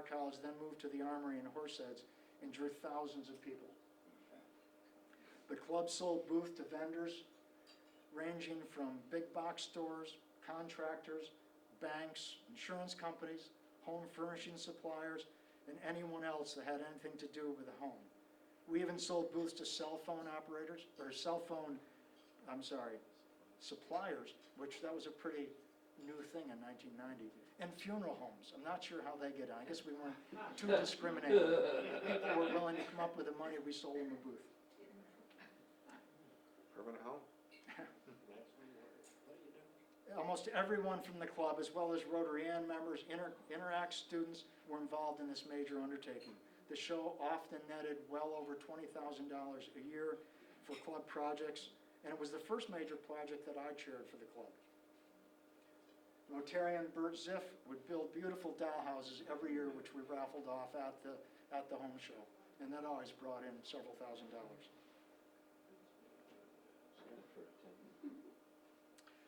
College, then moved to the Armory in Horseheads and drew thousands of people. The club sold booth to vendors ranging from big box stores, contractors, banks, insurance companies, home furnishing suppliers, and anyone else that had anything to do with a home. We even sold booths to cell phone operators, or suppliers, which that was a pretty new thing in 1990, and funeral homes. I'm not sure how they get on. I guess we weren't too discriminating. People were willing to come up with the money, we sold them a booth. Permanent home? Almost everyone from the club, as well as Rotary Ann members, Interact students, were involved in this major undertaking. The show often netted well over $20,000 a year for club projects, and it was the first major project that I chaired for the club. Rotarian Bert Ziff would build beautiful dollhouses every year, which we raffled off at the home show, and that always brought in several $1,000s.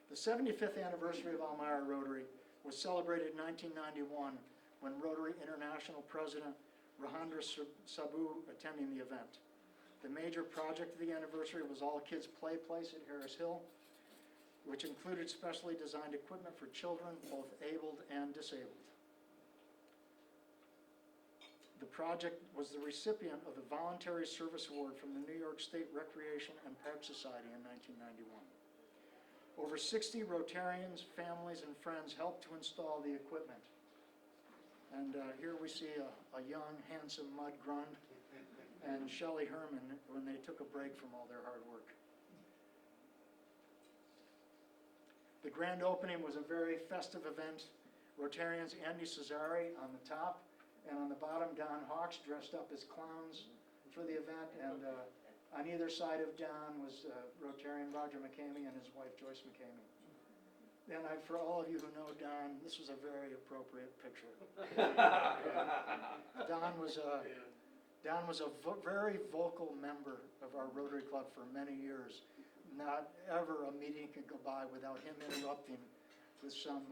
The 75th anniversary of Elmira Rotary was celebrated in 1991 when Rotary International President Rahandra Sabu attending the event. The major project of the anniversary was All Kids Play Place at Harris Hill, which included specially designed equipment for children, both abled and disabled. The project was the recipient of the Voluntary Service Award from the New York State Recreation and Park Society in 1991. Over 60 Rotarians, families, and friends helped to install the equipment. And here we see a young, handsome Mud Grund and Shelley Herman when they took a break from all their hard work. The grand opening was a very festive event. Rotarians Andy Cesare on the top, and on the bottom, Don Hawks dressed up as clowns for the event, and on either side of Don was Rotarian Roger McCamey and his wife Joyce McCamey. And for all of you who know Don, this was a very appropriate picture. Don was a very vocal member of our Rotary Club for many years. Not ever a meeting could go by without him interrupting with some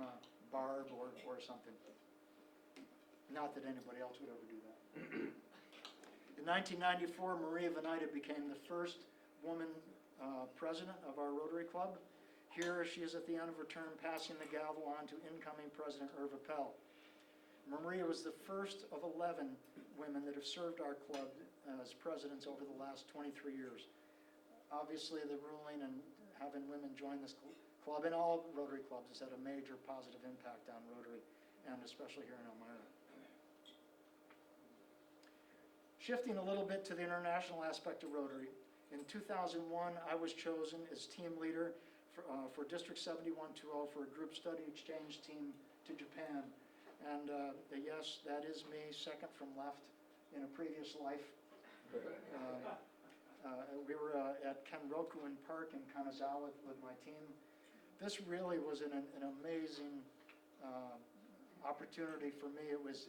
barb or something. Not that anybody else would ever do that. In 1994, Maria Venita became the first woman president of our Rotary Club. Here she is at the end of her term, passing the gavel on to incoming President Irva Pell. Maria was the first of 11 women that have served our club as presidents over the last 23 years. Obviously, the ruling and having women join this club and all Rotary clubs has had a major positive impact on Rotary, and especially here in Elmira. Shifting a little bit to the international aspect of Rotary, in 2001, I was chosen as team leader for District 7120 for a group study exchange team to Japan. And yes, that is me, second from left in a previous life. We were at Kenrokuen Park in Kanazawa with my team. This really was an amazing opportunity for me. It was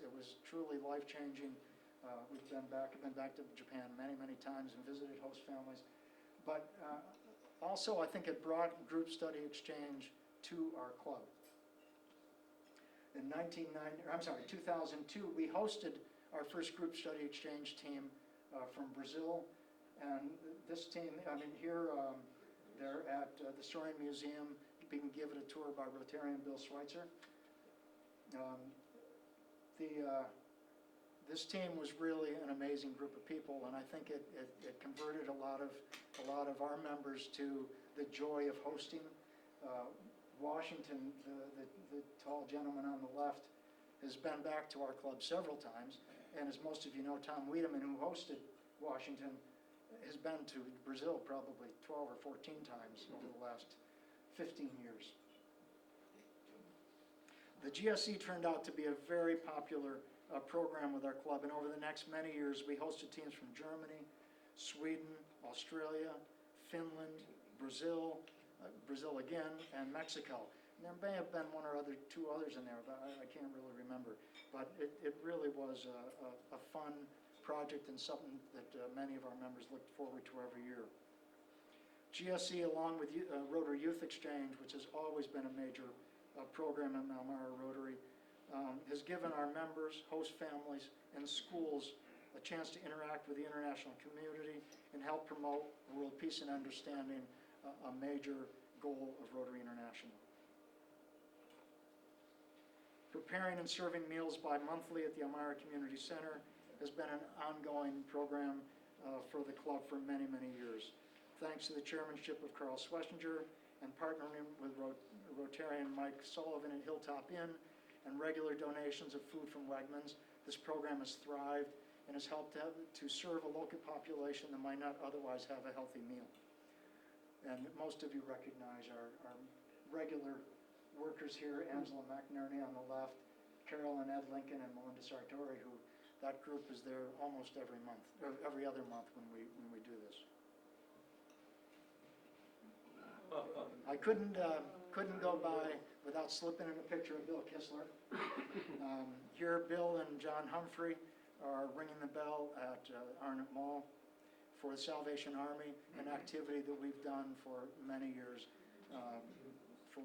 truly life-changing. I've been back to Japan many times and visited host families. But also, I think it brought group study exchange to our club. In 2002, we hosted our first group study exchange team from Brazil. And this team, here they're at the Soaring Museum being given a tour by Rotarian Bill Schweitzer. This team was really an amazing group of people, and I think it converted a lot of our members to the joy of hosting. Washington, the tall gentleman on the left, has been back to our club several times, and as most of you know, Tom Wiedemann, who hosted Washington, has been to Brazil probably 12 or 14 times over the last 15 years. The GSE turned out to be a very popular program with our club, and over the next many years we hosted teams from Germany, Sweden, Australia, Finland, Brazil again, and Mexico. And there may have been one or two others in there, but I can't really remember. But it really was a fun project and something that many of our members looked forward to every year. GSE, along with Rotary Youth Exchange, which has always been a major program in Elmira Rotary, has given our members, host families, and schools a chance to interact with the international community and help promote world peace and understanding, a major goal of Rotary International. Preparing and serving meals bi-monthly at the Elmira Community Center has been an ongoing program for the club for many, many years. Thanks to the chairmanship of Carl Schlesinger and partnering with Rotarian Mike Sullivan at Hilltop Inn and regular donations of food from Wegmans, this program has thrived and has helped to serve a local population that might not otherwise have a healthy meal. And most of you recognize our regular workers here, Angela McNerney on the left, Carol and Ed Lincoln, and Melinda Sartori, who that group is there almost every month, or every other month when we do this. I couldn't go by without slipping in a picture of Bill Kistler. Here, Bill and John Humphrey are ringing the bell at Arnott Mall for the Salvation Army, an activity that we've done for many years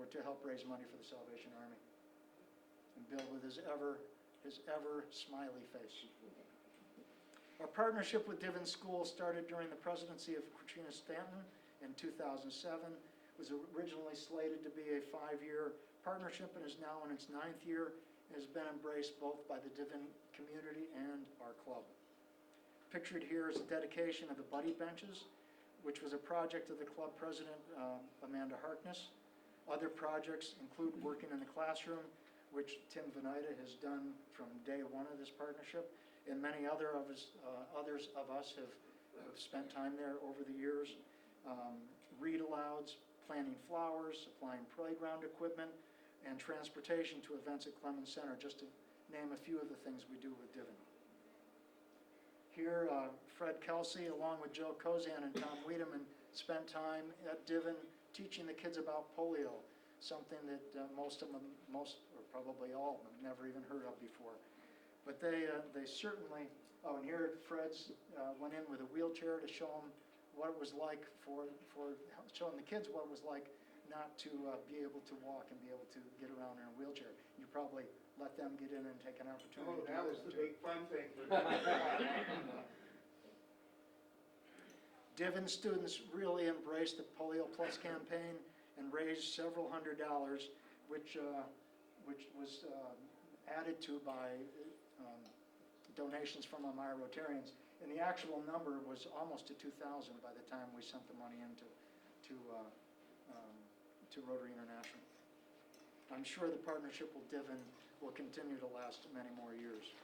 to help raise money for the Salvation Army. And Bill with his ever smiley face. Our partnership with Divin School started during the presidency of Katrina Stanton in 2007. It was originally slated to be a 5-year partnership and is now in its 9th year. It has been embraced both by the Divin community and our club. Pictured here is a dedication of the Buddy Benches, which was a project of the club president, Amanda Harkness. Other projects include working in the classroom, which Tim Venita has done from day one of this partnership, and many others of us have spent time there over the years. Read-alouds, planting flowers, supplying playground equipment, and transportation to events at Clemens Center, just to name a few of the things we do with Divin. Here, Fred Kelsey, along with Joe Kozan and Tom Wiedemann, spent time at Divin teaching the kids about polio, something that most or probably all of them never even heard of before. But they certainly, and here Fred's went in with a wheelchair to show them what it was like for showing the kids what it was like not to be able to walk and be able to get around in a wheelchair. You probably let them get in and take an opportunity. Oh, that was the big fun thing for Divin students really embraced the Polio Plus campaign and raised several $100s, which was added to by donations from Elmira Rotarians. And the actual number was almost to 2,000 by the time we sent the money into Rotary International. I'm sure the partnership with Divin will continue to last many more years.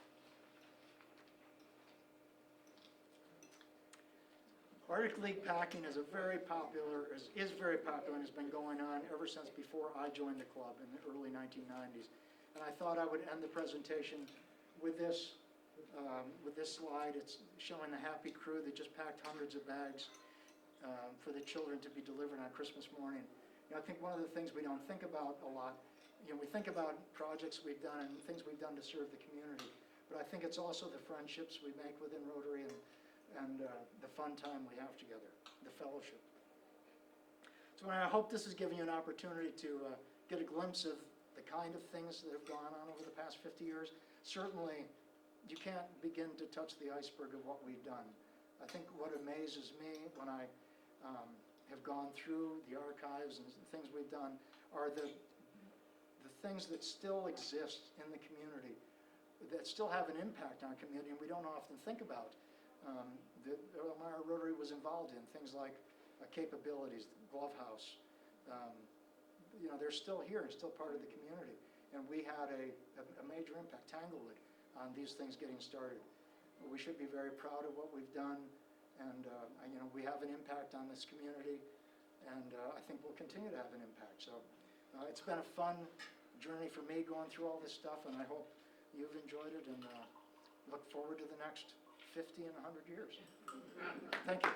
Arctic League packing is very popular and has been going on ever since before I joined the club in the early 1990s. And I thought I would end the presentation with this slide. It's showing the happy crew that just packed hundreds of bags for the children to be delivered on Christmas morning. You know, I think one of the things we don't think about a lot, we think about projects we've done and things we've done to serve the community, but I think it's also the friendships we make within Rotary and the fun time we have together, the fellowship. So I hope this has given you an opportunity to get a glimpse of the kind of things that have gone on over the past 50 years. Certainly, you can't begin to touch the iceberg of what we've done. I think what amazes me when I have gone through the archives and the things we've done are the things that still exist in the community, that still have an impact on community and we don't often think about. The Elmira Rotary was involved in things like capabilities, the glove house. They're still here and still part of the community. And we had a major impact, Tanglewood, on these things getting started. We should be very proud of what we've done, and we have an impact on this community, and I think we'll continue to have an impact. So it's been a fun journey for me going through all this stuff, and I hope you've enjoyed it, and look forward to the next 50 and 100 years. Thank you.